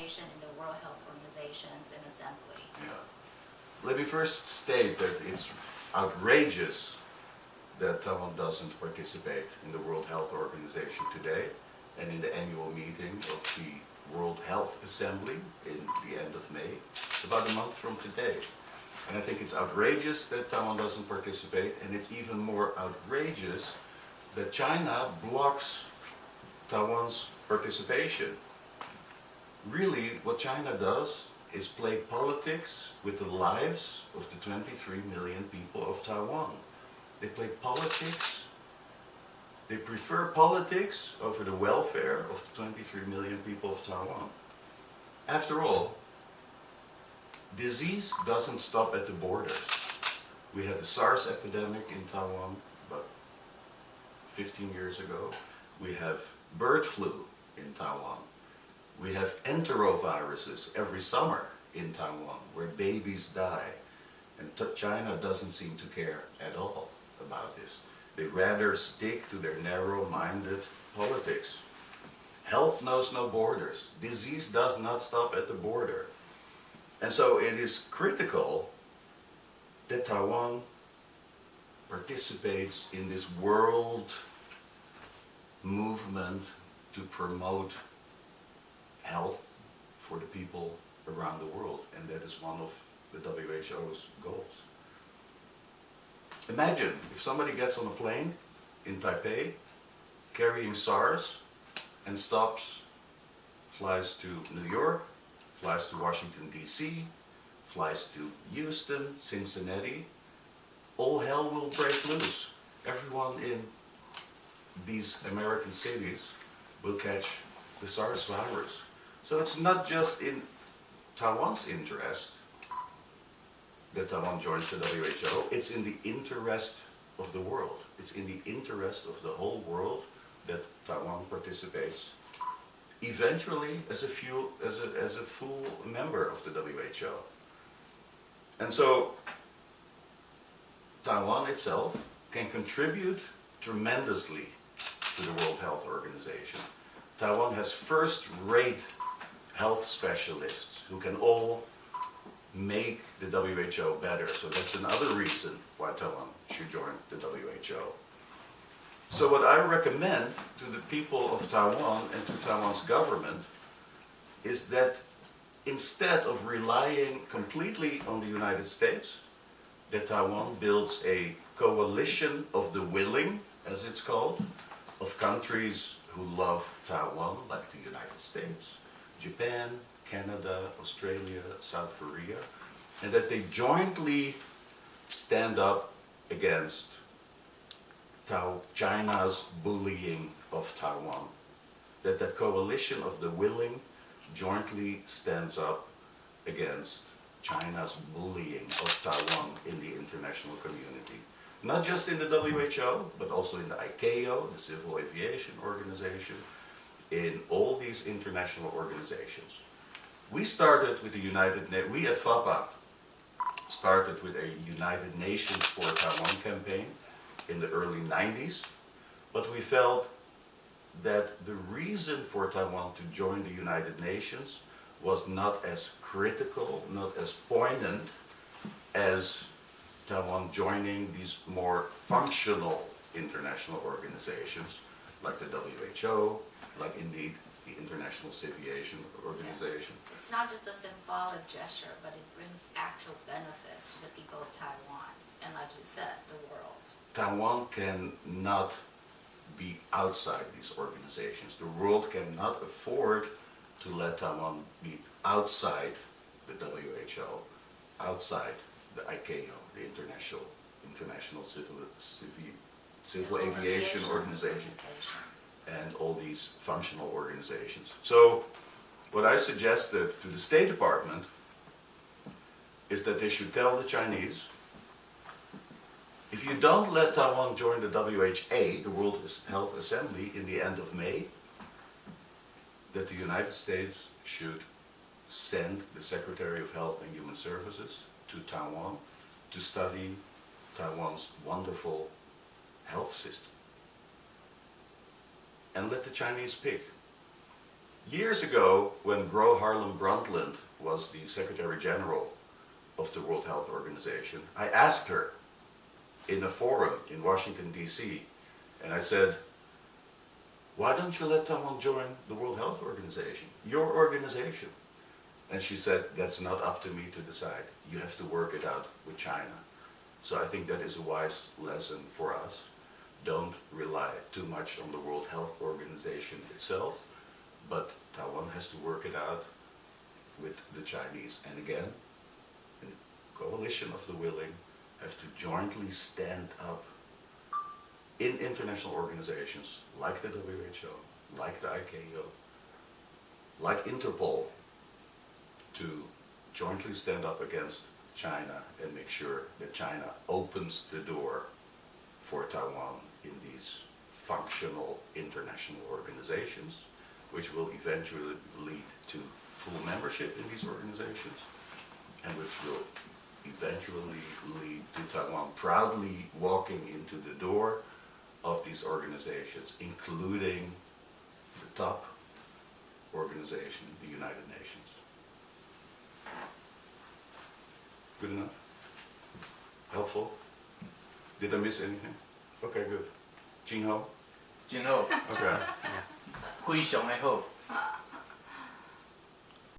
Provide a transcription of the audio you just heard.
in the World Health Organization's an assembly. Yeah. Let me first state that it's outrageous that Taiwan doesn't participate in the World Health Organization today and in the annual meeting of the World Health Assembly in the end of May, about a month from today. And I think it's outrageous that Taiwan doesn't participate, and it's even more outrageous that China blocks Taiwan's participation. Really, what China does is play politics with the lives of the 23 million people of Taiwan. They play politics. They prefer politics over the welfare of the 23 million people of Taiwan. After all, disease doesn't stop at the borders. We had a SARS epidemic in Taiwan about 15 years ago. We have bird flu in Taiwan. We have enteroviruses every summer in Taiwan where babies die. And China doesn't seem to care at all about this. They rather stick to their narrow-minded politics. Health knows no borders. Disease does not stop at the border. And so it is critical that Taiwan participates in this world movement to promote health for the people around the world, and that is one of the WHO's goals. Imagine if somebody gets on a plane in Taipei carrying SARS and stops, flies to New York, flies to Washington DC, flies to Houston, Cincinnati, all hell will break loose. Everyone in these American cities will catch the SARS virus. So it's not just in Taiwan's interest that Taiwan joins the WHO, it's in the interest of the world. It's in the interest of the whole world that Taiwan participates, eventually as a full member of the WHO. And so Taiwan itself can contribute tremendously to the World Health Organization. Taiwan has first-rate health specialists who can all make the WHO better. So that's another reason why Taiwan should join the WHO. So what I recommend to the people of Taiwan and to Taiwan's government is that instead of relying completely on the United States, that Taiwan builds a coalition of the willing, as it's called, of countries who love Taiwan, like the United States, Japan, Canada, Australia, South Korea, and that they jointly stand up against China's bullying of Taiwan. That coalition of the willing jointly stands up against China's bullying of Taiwan in the international community. Not just in the WHO, but also in the ICAO, the Civil Aviation Organization, in all these international organizations. We started with we at FAPA started with a United Nations for Taiwan campaign in the early 90s, but we felt that the reason for Taiwan to join the United Nations was not as critical, not as poignant as Taiwan joining these more functional international organizations like the WHO, like indeed the International Civil Aviation Organization. Yeah. It's not just a symbolic gesture, but it brings actual benefits to the people of Taiwan, and like you said, the world. Taiwan cannot be outside these organizations. The world cannot afford to let Taiwan be outside the WHO, outside the ICAO, the International Civil Aviation Organization, and all these functional organizations. So what I suggested to the State Department is that they should tell the Chinese, if you don't let Taiwan join the WHA, the World Health Assembly, in the end of May, that the United States should send the Secretary of Health and Human Services to Taiwan to study Taiwan's wonderful health system. And let the Chinese pick. Years ago, when Gro Harlem Brundtland was the Secretary General of the World Health Organization, I asked her in a forum in Washington, D.C., and I said, why don't you let Taiwan join the World Health Organization, your organization? And she said, that's not up to me to decide. You have to work it out with China. So I think that is a wise lesson for us. Don't rely too much on the World Health Organization itself, but Taiwan has to work it out with the Chinese. And again, a coalition of the willing have to jointly stand up in international organizations like the WHO, like the ICAO, like Interpol, to jointly stand up against China and make sure that China opens the door for Taiwan in these functional international organizations, which will eventually lead to full membership in these organizations, and which will eventually lead to Taiwan proudly walking into the door of these organizations, including the top organization, the United Nations. Good enough? Helpful? Did I miss anything? Okay, good. Jin Ho? 今後 Okay. 非常的好。